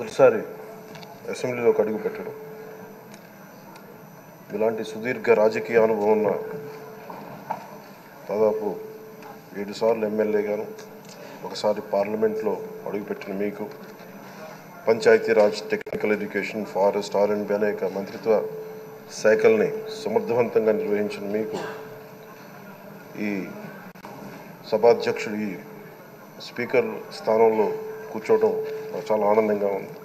మొదటిసారి అసెంబ్లీలోకి అడుగు పెట్టడం, ఇలాంటి సుదీర్ఘ రాజకీయ అనుభవం ఉన్న దాదాపు 7 సార్లు ఎమ్మెల్యేగాను ఒకసారి పార్లమెంట్లో అడుగుపెట్టిన మీకు, Panchayati Raj, technical education, forest, R&B అనేక మంత్రిత్వ శాఖల్ని సమర్థవంతంగా నిర్వహించిన మీకు ఈ సభాధ్యక్షుడు ఈ స్పీకర్ స్థానంలో కూర్చోవడం నాకు చాలా ఆనందంగా ఉంది.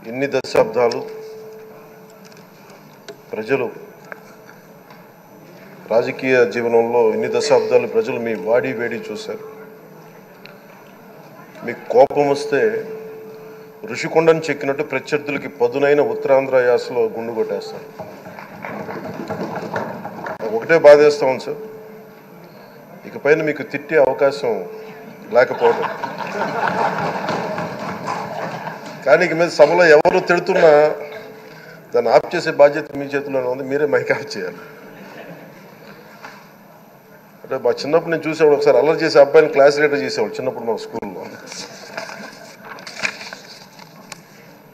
ఇన్ని దశాబ్దాలు ప్రజలు రాజకీయ జీవనంలో ప్రజలు మీ వాడి వేడి చూశారు. మీకు కోపం వస్తే ఋషికొండను చెక్కినట్టు ప్రత్యర్థులకి పదునైన ఉత్తరాంధ్ర యాసలో గుండు కొట్టేస్తారు. ఒకటే బాధేస్తా ఉంది సార్, ఇకపైన మీకు తిట్టే అవకాశం లేకపోవడం. కానీ ఇక మీద సభలో ఎవరు తిడుతున్నా దాన్ని ఆఫ్ చేసే బాధ్యత మీ చేతిలోనే ఉంది. మీరే మైక్ ఆఫ్ చేయాలి. అంటే మా చిన్నప్పుడు నేను చూసేవాడు, ఒకసారి అల్లరి చేసే అబ్బాయిని క్లాస్ లీడర్ చేసేవాడు చిన్నప్పుడు మా స్కూల్లో.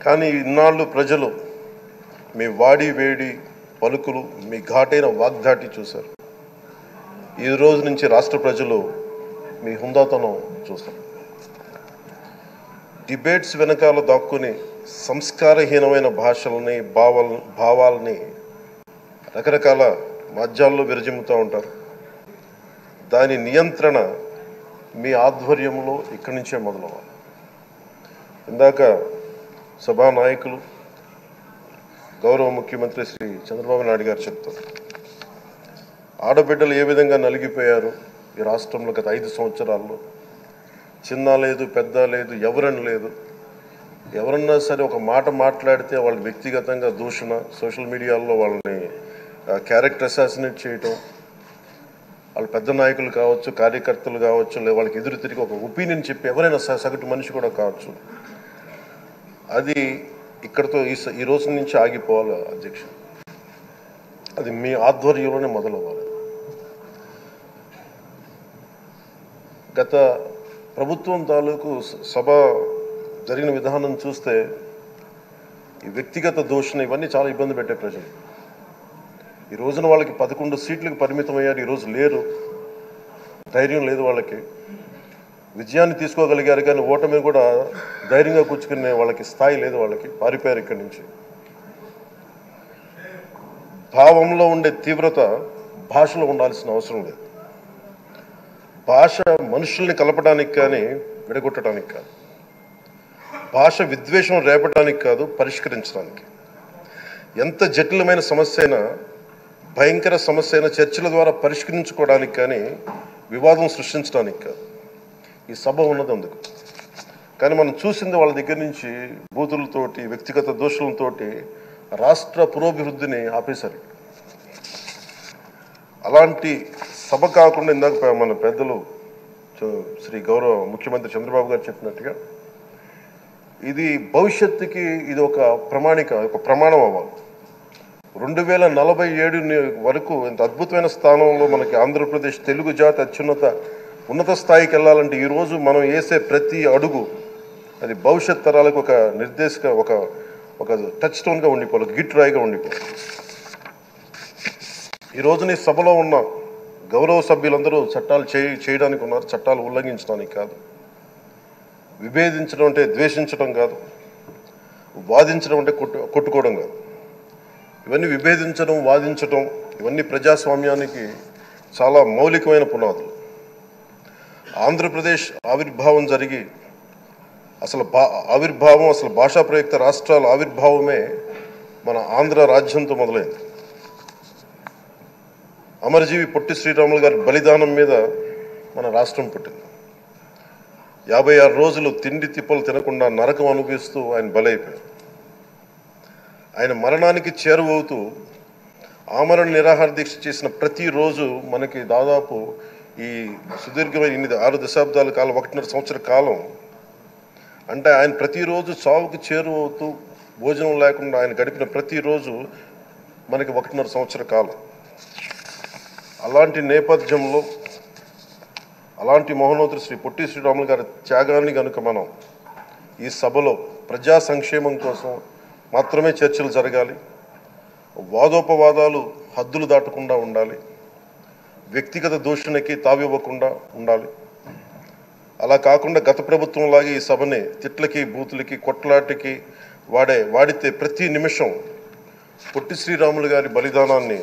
కానీ ఇన్నాళ్ళు ప్రజలు మీ వాడి వేడి పలుకులు, మీ ఘాటైన వాగ్దాటి చూశారు. ఈ రోజు నుంచి రాష్ట్ర ప్రజలు మీ హుందాతనం చూస్తారు. డిబేట్స్ వెనకాల దాక్కుని సంస్కారహీనమైన భాషల్ని, భావాల్ని రకరకాల మాధ్యాల్లో విరజిమ్ముతూ ఉంటారు. దాని నియంత్రణ మీ ఆధ్వర్యంలో ఇక్కడి నుంచే మొదలవ్వాలి. ఇందాక సభానాయకులు గౌరవ ముఖ్యమంత్రి శ్రీ చంద్రబాబు నాయుడు గారు చెప్తారు, ఆడబిడ్డలు ఏ విధంగా నలిగిపోయారు ఈ రాష్ట్రంలో గత 5 సంవత్సరాల్లో. చిన్న లేదు, పెద్ద లేదు, ఎవరని లేదు. ఎవరన్నా సరే ఒక మాట మాట్లాడితే వాళ్ళు వ్యక్తిగతంగా దూషణ, సోషల్ మీడియాలో వాళ్ళని క్యారెక్టర్ అసాసినేట్ చేయటం, వాళ్ళు పెద్ద నాయకులు కావచ్చు, కార్యకర్తలు కావచ్చు, లేదా వాళ్ళకి ఎదురు తిరిగి ఒక ఒపీనియన్ చెప్పి ఎవరైనా సగటు మనిషి కూడా కావచ్చు, అది ఇక్కడతో ఈ రోజు నుంచి ఆగిపోవాలి అధ్యక్ష. అది మీ ఆధ్వర్యంలోనే మొదలవ్వాలి. గత ప్రభుత్వం తాలూకు సభ జరిగిన విధానం చూస్తే ఈ వ్యక్తిగత దూషణ ఇవన్నీ చాలా ఇబ్బంది పెట్టే ప్రజలు. ఈ రోజున వాళ్ళకి 11 సీట్లకు పరిమితం అయ్యారు, ఈరోజు లేరు, ధైర్యం లేదు వాళ్ళకి. విజయాన్ని తీసుకోగలిగారు కానీ ఓటమి కూడా ధైర్యంగా కూర్చుకునే వాళ్ళకి స్థాయి లేదు, వాళ్ళకి పారిపోయారు ఇక్కడి నుంచి. భావంలో ఉండే తీవ్రత భాషలో ఉండాల్సిన అవసరం లేదు. భాష మనుషుల్ని కలపడానికి కానీ విడగొట్టడానికి కాదు. భాష విద్వేషం రేపడానికి కాదు, పరిష్కరించడానికి. ఎంత జటిలమైన సమస్య అయినా, భయంకర సమస్య అయినా చర్చల ద్వారా పరిష్కరించుకోవడానికి కానీ వివాదం సృష్టించడానికి కాదు. ఈ సభ ఉన్నది అందుకు. కానీ మనం చూసింది వాళ్ళ దగ్గర నుంచి బూతులతోటి, వ్యక్తిగత దోషులతోటి రాష్ట్ర పురోభివృద్ధిని ఆపేశారు. అలాంటి సభ కాకుండా ఇందాక మన పెద్దలు శ్రీ గౌరవ ముఖ్యమంత్రి చంద్రబాబు గారు చెప్పినట్టుగా ఇది భవిష్యత్తుకి ఇది ఒక ప్రమాణం అవ్వాలి. 2047 వరకు ఇంత అద్భుతమైన స్థానంలో మనకి ఆంధ్రప్రదేశ్ తెలుగు జాతి ఉన్నత స్థాయికి వెళ్ళాలంటే ఈరోజు మనం వేసే ప్రతి అడుగు అది భవిష్యత్ తరాలకు ఒక నిర్దేశక ఒక టచ్ స్టోన్గా ఉండిపోవాలి, ఒక గిట్ రాయిగా ఉండిపోవాలి. ఈ రోజున ఈ సభలో ఉన్న గౌరవ సభ్యులందరూ చట్టాలు చేయడానికి ఉన్నారు, చట్టాలు ఉల్లంఘించడానికి కాదు. విభేదించడం అంటే ద్వేషించడం కాదు, వాదించడం అంటే కొట్టుకోవడం కాదు. ఇవన్నీ విభేదించడం, వాదించడం ఇవన్నీ ప్రజాస్వామ్యానికి చాలా మౌలికమైన పునాదులు. ఆంధ్రప్రదేశ్ ఆవిర్భావం జరిగి అసలు భాషా ప్రయుక్త రాష్ట్రాల ఆవిర్భావమే మన ఆంధ్ర రాజ్యంతో మొదలైంది. అమరజీవి పొట్టి శ్రీరాములు గారి బలిదానం మీద మన రాష్ట్రం పుట్టింది. 56 రోజులు తిండి తిప్పలు తినకుండా నరకం అనుభవిస్తూ ఆయన బలైపోయారు. ఆయన మరణానికి చేరువవుతూ ఆమరణ నిరాహార దీక్ష చేసిన ప్రతిరోజు మనకి దాదాపు ఈ సుదీర్ఘమైన 6 దశాబ్దాల కాలం, 1.5 సంవత్సర కాలం అంటే ఆయన ప్రతిరోజు చావుకు చేరువవుతూ భోజనం లేకుండా ఆయన గడిపిన ప్రతిరోజు మనకి 1.5 సంవత్సర కాలం. అలాంటి నేపథ్యంలో అలాంటి మహోన్నతుడు శ్రీ పొట్టి శ్రీరాములు గారి త్యాగాన్ని కనుక మనం ఈ సభలో ప్రజా సంక్షేమం కోసం మాత్రమే చర్చలు జరగాలి. వాదోపవాదాలు హద్దులు దాటకుండా ఉండాలి. వ్యక్తిగత దూషణకి తావివ్వకుండా ఉండాలి. అలా కాకుండా గత ప్రభుత్వంలాగే ఈ సభని తిట్లకి, బూతులకి, కొట్లాటకి వాడితే ప్రతి నిమిషం పొట్టి శ్రీరాములు గారి బలిదానాన్ని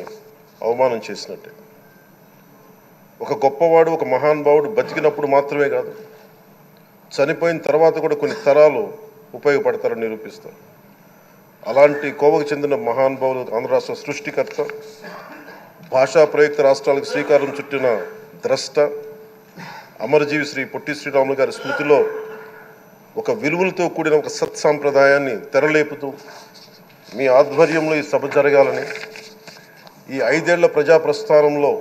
అవమానం చేసినట్టే. ఒక గొప్పవాడు, ఒక మహానుభావుడు బతికినప్పుడు మాత్రమే కాదు, చనిపోయిన తర్వాత కూడా కొన్ని తరాలు ఉపయోగపడతారని నిరూపిస్తారు. అలాంటి కోవకు చెందిన మహానుభావులు, ఆంధ్ర రాష్ట్ర సృష్టికర్త, భాషా ప్రయుక్త రాష్ట్రాలకు శ్రీకారం చుట్టిన ద్రష్ట, అమరజీవి శ్రీ పొట్టి శ్రీరాములు గారి స్మృతిలో ఒక విలువలతో కూడిన ఒక సత్సాంప్రదాయాన్ని తెరలేపుతూ మీ ఆధ్వర్యంలో ఈ సభ జరగాలని, ఈ 5 ఏళ్ల ప్రజా ప్రస్థానంలో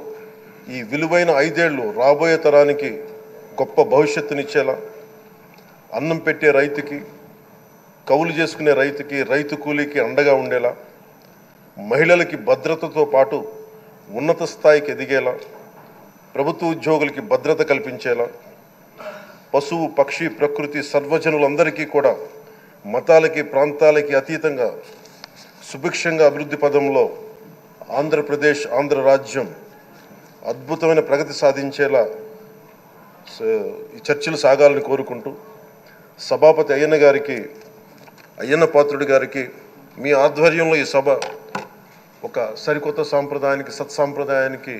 ఈ విలువైన 5 ఏళ్ళు రాబోయే తరానికి గొప్ప భవిష్యత్తునిచ్చేలా, అన్నం పెట్టే రైతుకి, కౌలు చేసుకునే రైతుకి, రైతు కూలీకి అండగా ఉండేలా, మహిళలకి భద్రతతో పాటు ఉన్నత స్థాయికి ఎదిగేలా, ప్రభుత్వ ఉద్యోగులకి భద్రత కల్పించేలా, పశువు, పక్షి, ప్రకృతి, సర్వజనులందరికీ కూడా మతాలకి, ప్రాంతాలకి అతీతంగా సుభిక్షంగా అభివృద్ధి పదంలో ఆంధ్రప్రదేశ్, ఆంధ్ర రాజ్యం అద్భుతమైన ప్రగతి సాధించేలా ఈ చర్చలు సాగాలని కోరుకుంటూ, సభాపతి అయ్యన్న పాత్రుడి గారికి మీ ఆధ్వర్యంలో ఈ సభ ఒక సరికొత్త సాంప్రదాయానికి, సత్సాంప్రదాయానికి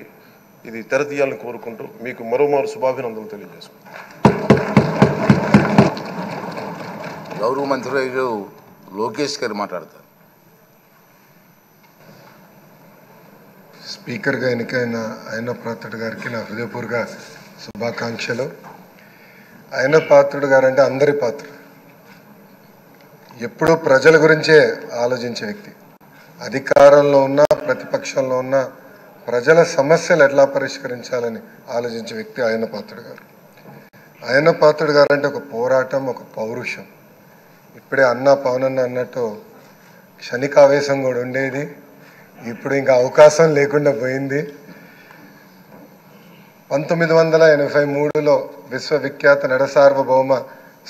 ఇది తెరతీయాలని కోరుకుంటూ మీకు మరోమారు శుభాభినందనలు తెలియజేసుకుంటాం. గౌరవ మంత్రులు లోకేష్ గారు మాట్లాడతారు. స్పీకర్గా ఎన్నికైన అయ్యన్న పాత్రుడు గారికి నా హృదయపూర్వక శుభాకాంక్షలు. అయ్యన్న పాత్రుడు గారు అంటే అందరి పాత్ర, ఎప్పుడూ ప్రజల గురించే ఆలోచించే వ్యక్తి. అధికారంలో ఉన్న, ప్రతిపక్షంలో ఉన్న ప్రజల సమస్యలు ఎట్లా పరిష్కరించాలని ఆలోచించే వ్యక్తి అయ్యన్న పాత్రుడు గారు. అయ్యన్న పాత్రుడు గారు అంటే ఒక పోరాటం, ఒక పౌరుషం. ఇప్పుడే పవనన్న అన్నట్టు క్షణికావేశం కూడా ఉండేది, ఇప్పుడు ఇంకా అవకాశం లేకుండా పోయింది. 1983లో విశ్వవిఖ్యాత నడసార్వభౌమ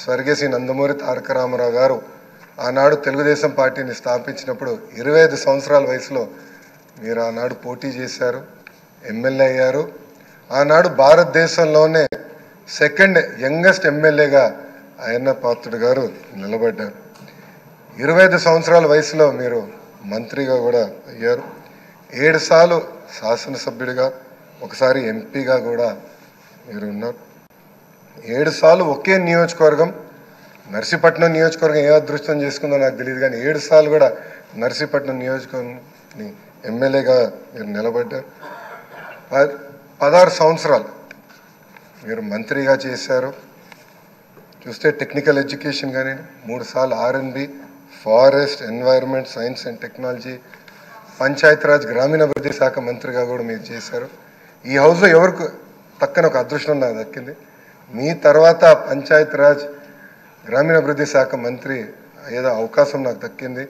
స్వర్గీయ శ్రీ నందమూరి తారక రామారావు గారు ఆనాడు తెలుగుదేశం పార్టీని స్థాపించినప్పుడు 25 సంవత్సరాల వయసులో మీరు ఆనాడు పోటీ చేశారు, ఎమ్మెల్యే అయ్యారు. ఆనాడు భారతదేశంలోనే సెకండ్ యంగెస్ట్ ఎమ్మెల్యేగా అయ్యన్న పాత్రుడు గారు నిలబడ్డారు. 25 సంవత్సరాల వయసులో మీరు మంత్రిగా కూడా అయ్యారు. 7 సార్లు శాసనసభ్యుడిగా, ఒకసారి ఎంపీగా కూడా మీరు ఉన్నారు. 7 సార్లు ఒకే నియోజకవర్గం, నర్సీపట్నం నియోజకవర్గం ఏ అదృష్టం చేసుకుందో నాకు తెలియదు, కానీ 7 సార్లు కూడా నర్సీపట్నం నియోజకవర్గాన్ని ఎమ్మెల్యేగా మీరు నిలబడ్డారు. 16 సంవత్సరాలు మీరు మంత్రిగా చేశారు. చూస్తే టెక్నికల్ ఎడ్యుకేషన్ కానీ 3 సార్లు R&B, forest, environment, science and technology, Panchayati Raj, గ్రామీణాభివృద్ధి శాఖ మంత్రిగా కూడా మీరు చేశారు. ఈ హౌస్లో ఎవరికి తక్కన ఒక అదృష్టం నాకు దక్కింది. మీ తర్వాత పంచాయతీరాజ్, గ్రామీణాభివృద్ధి శాఖ మంత్రి ఏదో అవకాశం నాకు దక్కింది.